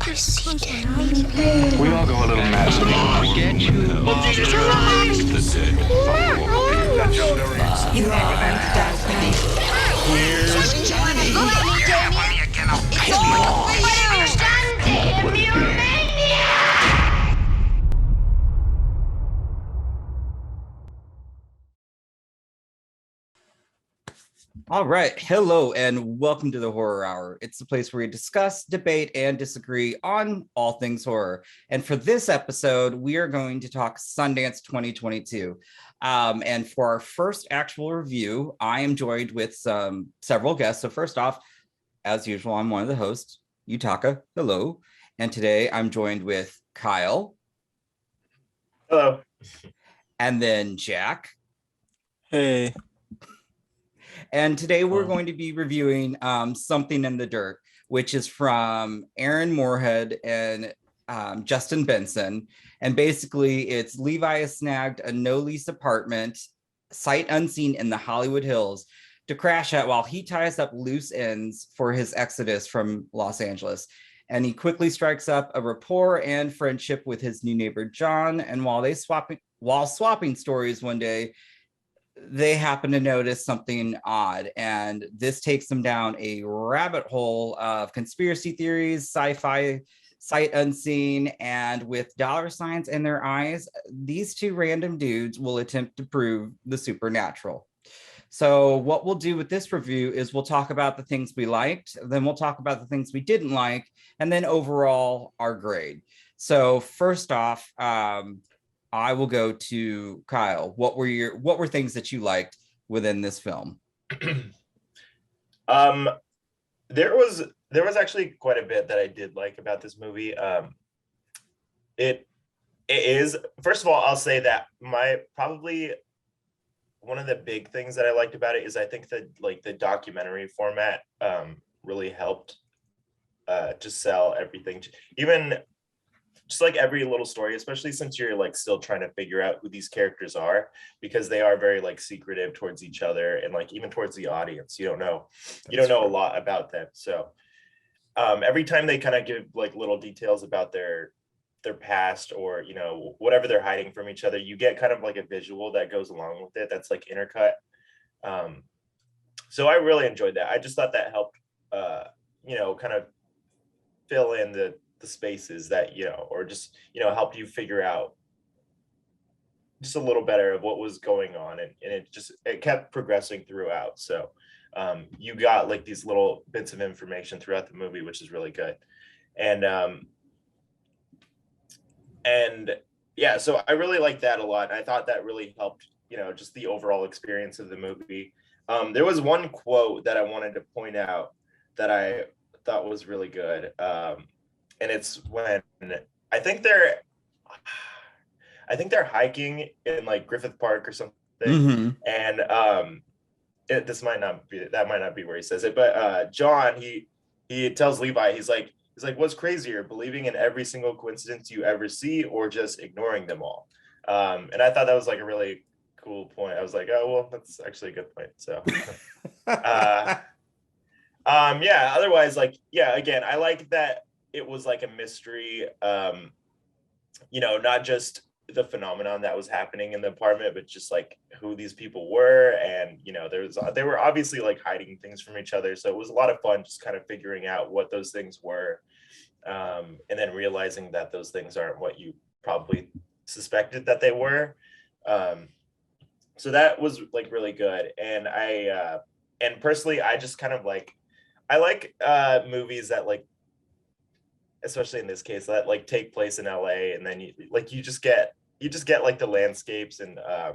We all go a little mad sometimes. Get you. You are under destiny. Here's Johnny. All right. Hello and welcome to the Horror Hour. It's the place where we discuss, debate, and disagree on all things horror. And for this episode, we are going to talk Sundance 2022. And for our first actual review, I am joined with several guests. So first off, as usual, I'm one of the hosts, Yutaka. Hello. And today I'm joined with Kyle. Hello. And then Jack. Hey. And today we're going to be reviewing Something in the Dirt, which is from Aaron Moorhead and Justin Benson. And basically it's Levi has snagged a no-lease apartment, sight unseen in the Hollywood Hills, to crash at while he ties up loose ends for his exodus from Los Angeles. And he quickly strikes up a rapport and friendship with his new neighbor, John. And while swapping stories one day, they happen to notice something odd, and this takes them down a rabbit hole of conspiracy theories, sci-fi, sight unseen, and with dollar signs in their eyes, these two random dudes will attempt to prove the supernatural. So what we'll do with this review is we'll talk about the things we liked, then we'll talk about the things we didn't like, and then overall our grade. So first off, I will go to Kyle. What were things that you liked within this film? There was actually quite a bit that I did like about this movie. It is, first of all, I'll say that probably one of the big things that I liked about it is I think that like the documentary format really helped to sell everything. Even just like every little story, especially since you're like still trying to figure out who these characters are, because they are very like secretive towards each other and like even towards the audience. You don't know a lot about them. So every time they kind of give like little details about their past or whatever they're hiding from each other, you get kind of like a visual that goes along with it that's like intercut. So I really enjoyed that. I just thought that helped kind of fill in the spaces that or just helped you figure out just a little better of what was going on, and it kept progressing throughout. So you got like these little bits of information throughout the movie, which is really good. And yeah, so I really liked that a lot. I thought that really helped just the overall experience of the movie. There was one quote that I wanted to point out that I thought was really good. And it's when I think they're hiking in like Griffith Park or something. Mm-hmm. And that might not be where he says it, but John, he tells Levi, he's like, what's crazier, believing in every single coincidence you ever see or just ignoring them all? And I thought that was like a really cool point. I was like, oh, well, that's actually a good point. So yeah, otherwise, like, yeah, again, I like that it was like a mystery, not just the phenomenon that was happening in the apartment, but just like who these people were. And, they were obviously like hiding things from each other. So it was a lot of fun just kind of figuring out what those things were. And then realizing that those things aren't what you probably suspected that they were. So that was like really good. And and personally, I just kind of like, I like movies that like, especially in this case, that like take place in LA, and then you just get like the landscapes, and I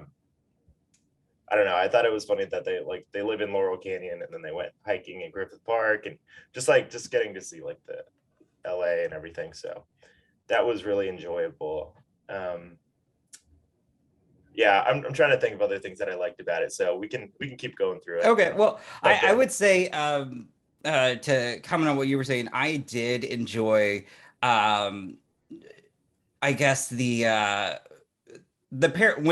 don't know, I thought it was funny that they live in Laurel Canyon and then they went hiking in Griffith Park, and just getting to see like the LA and everything. So that was really enjoyable. Yeah, I'm trying to think of other things that I liked about it, so we can keep going through it. Okay, well, I would say to comment on what you were saying, I did enjoy, I guess when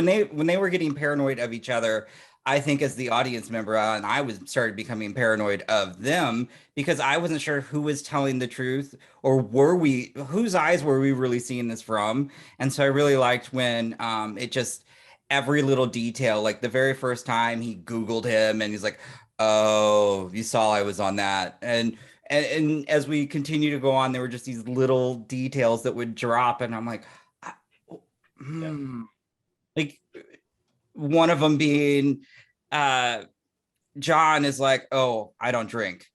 they were getting paranoid of each other, I think as the audience member, and I was started becoming paranoid of them because I wasn't sure who was telling the truth or whose eyes were we really seeing this from. And so I really liked when it just every little detail, like the very first time he Googled him and he's like, oh, you saw I was on that. And as we continue to go on, there were just these little details that would drop, and I'm like, Yeah. like one of them being John is like, oh, I don't drink.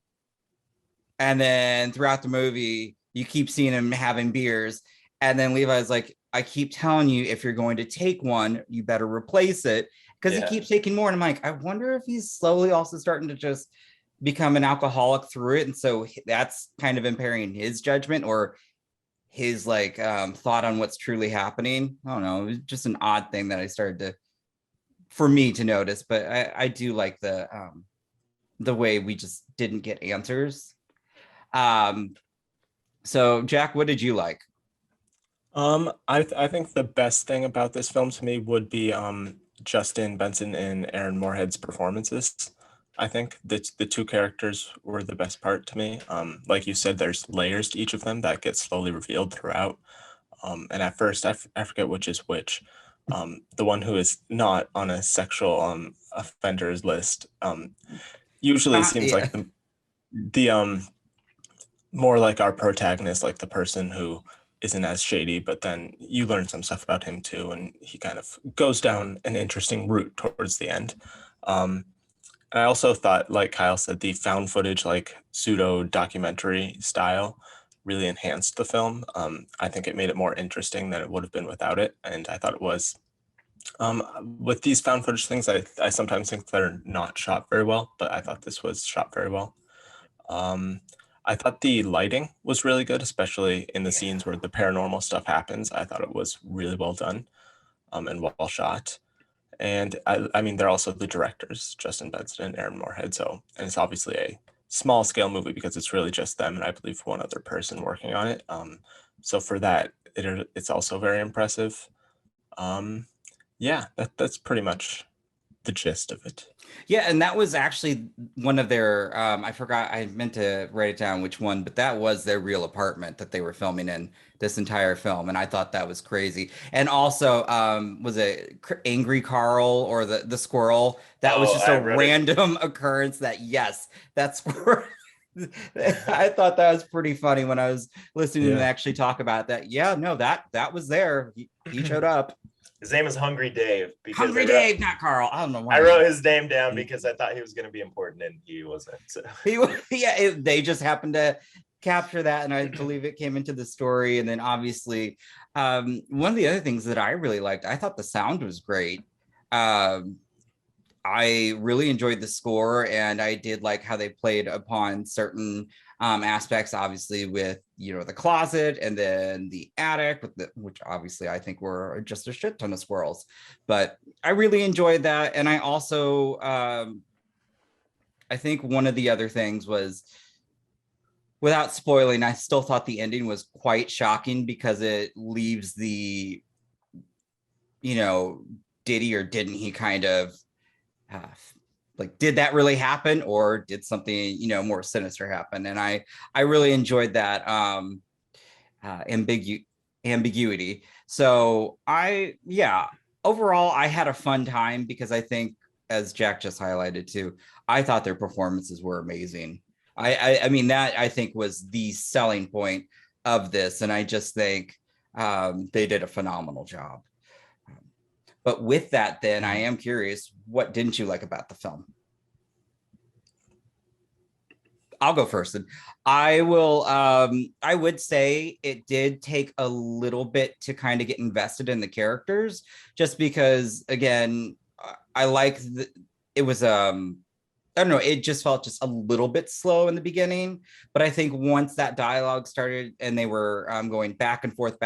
And then throughout the movie, you keep seeing him having beers. And then Levi's like, I keep telling you, if you're going to take one, you better replace it because he keeps taking more. And I'm like, I wonder if he's slowly also starting to just become an alcoholic through it. And so that's kind of impairing his judgment or his like thought on what's truly happening. I don't know. It was just an odd thing that I started to, for me to notice, but I do like the way we just didn't get answers. So Jack, what did you like? I think the best thing about this film to me would be Justin Benson and Aaron Moorhead's performances. I think the two characters were the best part to me. Like you said, there's layers to each of them that get slowly revealed throughout. And at first, I forget which is which. The one who is not on a sexual offenders list usually seems Yeah. like the more like our protagonist, like the person who isn't as shady, but then you learn some stuff about him too, and he kind of goes down an interesting route towards the end. And I also thought, like Kyle said, the found footage, like pseudo documentary style, really enhanced the film. I think it made it more interesting than it would have been without it, and I thought it was. With these found footage things, I sometimes think they're not shot very well, but I thought this was shot very well. Um, I thought the lighting was really good, especially in the scenes where the paranormal stuff happens. I thought it was really well done, and well shot. And I mean, they're also the directors, Justin Benson and Aaron Moorhead. So, and it's obviously a small scale movie because it's really just them and I believe one other person working on it. So for that, it's also very impressive. Yeah, that's pretty much the gist of it. Yeah, and that was actually one of their I forgot, I meant to write it down which one, but that was their real apartment that they were filming in this entire film, and I thought that was crazy. And also was it Angry Carl or the squirrel? That was Oh, just I a wrote it. random occurrence that yes, that squirrel. I thought that was pretty funny when I was listening to them Yeah. actually talk about that. Yeah, no, that was there. He showed up. His name is Hungry Dave because Hungry Dave, not Carl. I don't know why. I wrote his name down because I thought he was going to be important and he wasn't. So. They just happened to capture that, and I believe it came into the story. And then obviously, one of the other things that I really liked, I thought the sound was great. I really enjoyed the score, and I did like how they played upon certain aspects, obviously with the closet and then the attic, which obviously I think were just a shit ton of squirrels. But I really enjoyed that, and I also I think one of the other things was, without spoiling, I still thought the ending was quite shocking because it leaves the did he or didn't he kind of like, did that really happen or did something more sinister happen? And I really enjoyed that ambiguity. So overall I had a fun time because I think, as Jack just highlighted too, I thought their performances were amazing. I mean, that I think was the selling point of this, and I just think they did a phenomenal job. But with that, then I am curious, what didn't you like about the film? I'll go first. And I will. I would say it did take a little bit to kind of get invested in the characters, just because, again, I like it was I don't know, it just felt just a little bit slow in the beginning, but I think once that dialogue started and they were going back and forth,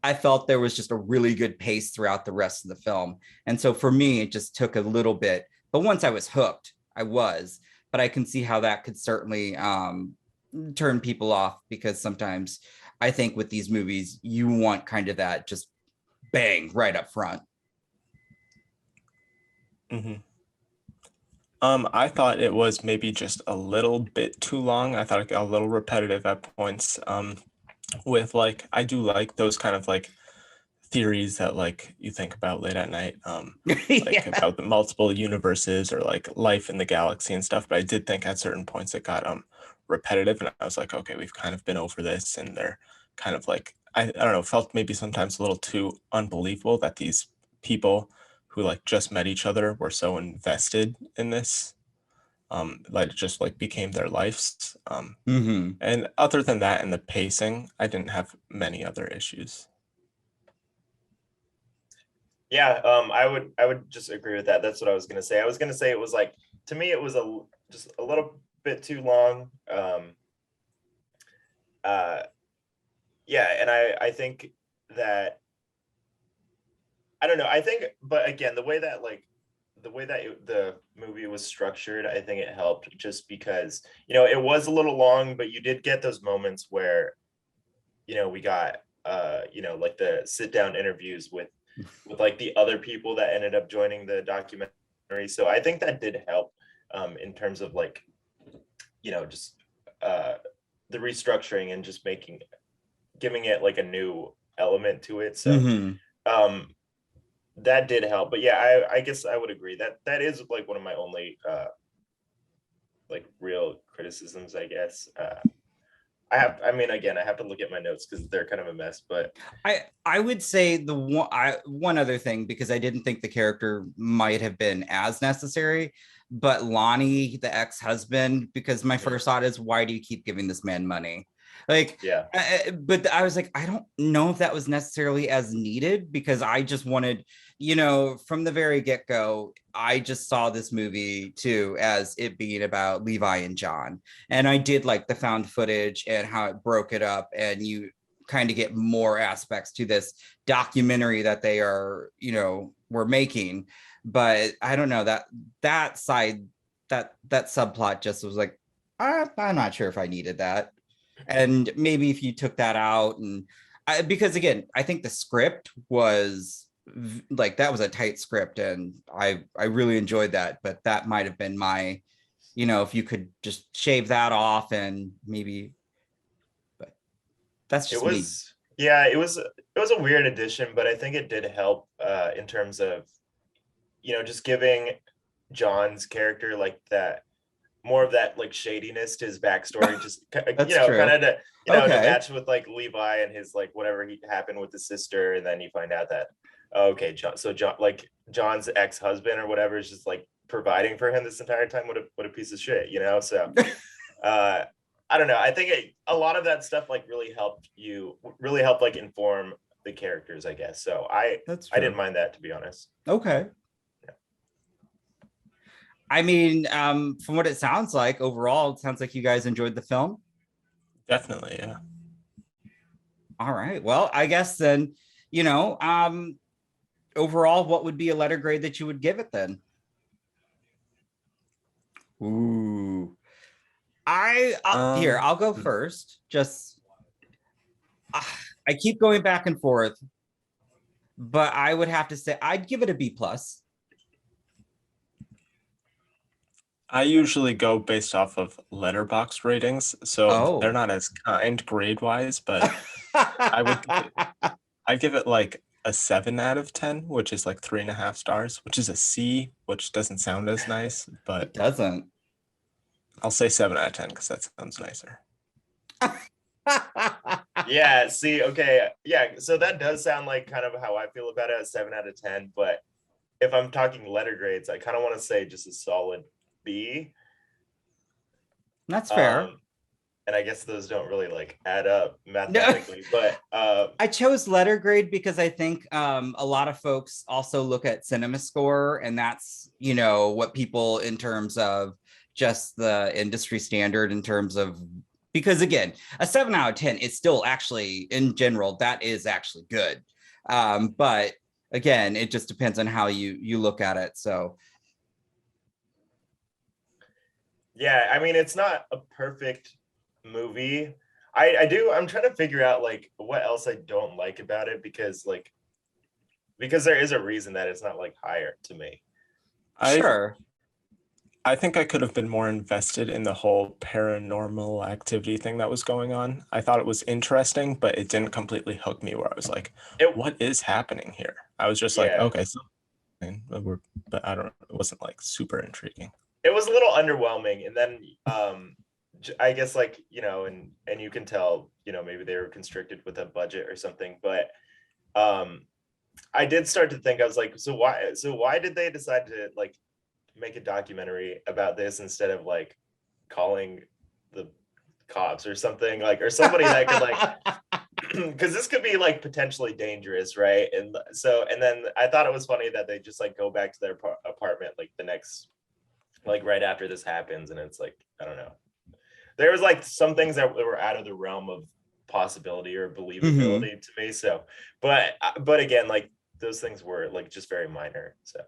I felt there was just a really good pace throughout the rest of the film. And so for me, it just took a little bit, but once I was hooked, I was. But I can see how that could certainly turn people off, because sometimes I think with these movies, you want kind of that just bang right up front. Mm-hmm. I thought it was maybe just a little bit too long. I thought it got a little repetitive at points. With like, I do like those kind of like theories that like you think about late at night, like Yeah. about the multiple universes or like life in the galaxy and stuff. But I did think at certain points it got repetitive, and I was like, okay, we've kind of been over this, and they're kind of like I don't know, felt maybe sometimes a little too unbelievable that these people who like just met each other were so invested in this, like it just like became their lives. Hmm. And other than that and the pacing, I didn't have many other issues. Yeah, I would just agree with that. That's what I was gonna say. I was gonna say it was like, to me it was just a little bit too long. Uh, yeah, and I think that, I don't know. I think, but again, the movie was structured, I think it helped just because, it was a little long, but you did get those moments where, we got, like the sit down interviews with like the other people that ended up joining the documentary. So I think that did help, in terms of like, just the restructuring and just giving it like a new element to it. So Hmm. um that did help. But yeah, I guess I would agree that that is like one of my only like real criticisms, I guess. I mean, again, I have to look at my notes because they're kind of a mess, but I would say one other thing, because I didn't think the character might have been as necessary, but Lonnie, the ex-husband, because my first thought is, why do you keep giving this man money? Like, yeah. but I was like, I don't know if that was necessarily as needed, because I just wanted, from the very get-go, I just saw this movie too as it being about Levi and John. And I did like the found footage and how it broke it up, and you kind of get more aspects to this documentary that they are, were making. But I don't know, that side, that subplot just was like, I'm not sure if I needed that. And maybe if you took that out, and because again, I think the script was like, that was a tight script, and I really enjoyed that. But that might have been my, if you could just shave that off, and maybe, but that's It just me. was, yeah, it was a weird addition, but I think it did help, in terms of, just giving John's character like that, more of that like shadiness to his backstory, just That's true. kind of to, to Okay. match with like Levi and his like whatever happened with his sister, and then you find out that, oh, okay, John, like John's ex-husband or whatever, is just like providing for him this entire time. What a piece of shit, so uh I don't know. I think a lot of that stuff like really helped like inform the characters, I guess. So That's I didn't true. mind that, to be honest. Okay. I mean, from what it sounds like, overall, it sounds like you guys enjoyed the film. Definitely, yeah. All right. Well, I guess then, overall, what would be a letter grade that you would give it then? Ooh. Here, I'll go first. Just I keep going back and forth, but I would have to say I'd give it a B plus. I usually go based off of letterbox ratings, so they're Oh. not as kind grade wise, but I'd give it like a 7 out of 10, which is like 3.5 stars, which is a C, which doesn't sound as nice, It but doesn't. I'll say 7 out of 10 because that sounds nicer. Yeah, see, okay, yeah, so that does sound like kind of how I feel about it, a 7 out of 10. But if I'm talking letter grades, I kind of want to say just a solid B. That's fair. And I guess those don't really like add up mathematically, but I chose letter grade because I think a lot of folks also look at cinema score, and that's, what people, in terms of just the industry standard, in terms of, because again, a 7 out of 10 is still actually, in general, that is actually good. But again, it just depends on how you look at it. So yeah, I mean, it's not a perfect movie. I'm trying to figure out like what else I don't like about it, because there is a reason that it's not like higher to me. sure. I think I could have been more invested in the whole paranormal activity thing that was going on. I thought it was interesting, but it didn't completely hook me where I was like, It what is happening here? I was just like, yeah. okay, so but I don't know, it wasn't like super intriguing. It was a little underwhelming, and then I guess like and you can tell maybe they were constricted with a budget or something, but I did start to think, I was like, so why did they decide to like make a documentary about this instead of like calling the cops or something, like, or somebody that could like because this could be like potentially dangerous, right? And then I thought it was funny that they just like go back to their apartment like the next, like right after this happens, and it's like, I don't know, there was like some things that were out of the realm of possibility or believability to me. So but again, like those things were like just very minor. So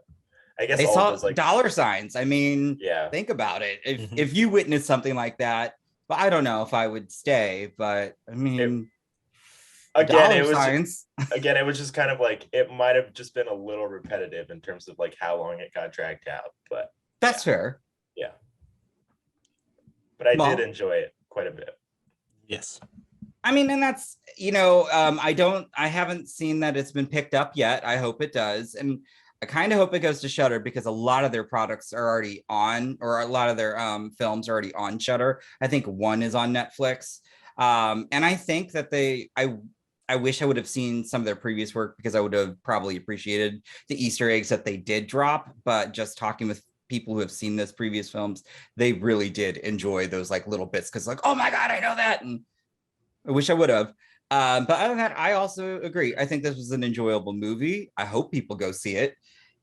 I guess They all saw of those, like, dollar signs. I mean, yeah, think about it. If Mhm. if you witnessed something like that, but I don't know if I would stay, but I mean, again, dollar signs. it was just kind of like, it might have just been a little repetitive in terms of like how long it got dragged out, but That's fair. yeah, but I Well, did enjoy it quite a bit. Yes. I mean, and that's, I haven't seen that it's been picked up yet. I hope it does. And I kind of hope it goes to Shudder because a lot of their products are already on, or a lot of their films are already on Shudder. I think one is on Netflix. And I think that I wish I would have seen some of their previous work because I would have probably appreciated the Easter eggs that they did drop. But just talking with people who have seen this previous films, they really did enjoy those like little bits because like, oh my God, I know that. And I wish I would have. But other than that, I also agree. I think this was an enjoyable movie. I hope people go see it.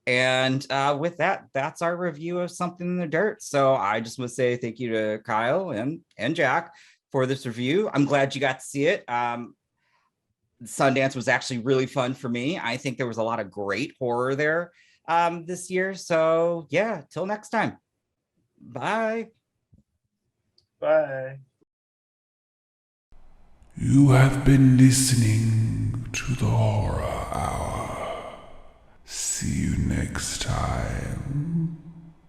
And with that, that's our review of Something in the Dirt. So I just want to say thank you to Kyle and Jack for this review. I'm glad you got to see it. Sundance was actually really fun for me. I think there was a lot of great horror there this year. So yeah, till next time. Bye. Bye. You have been listening to the Horror Hour. See you next time.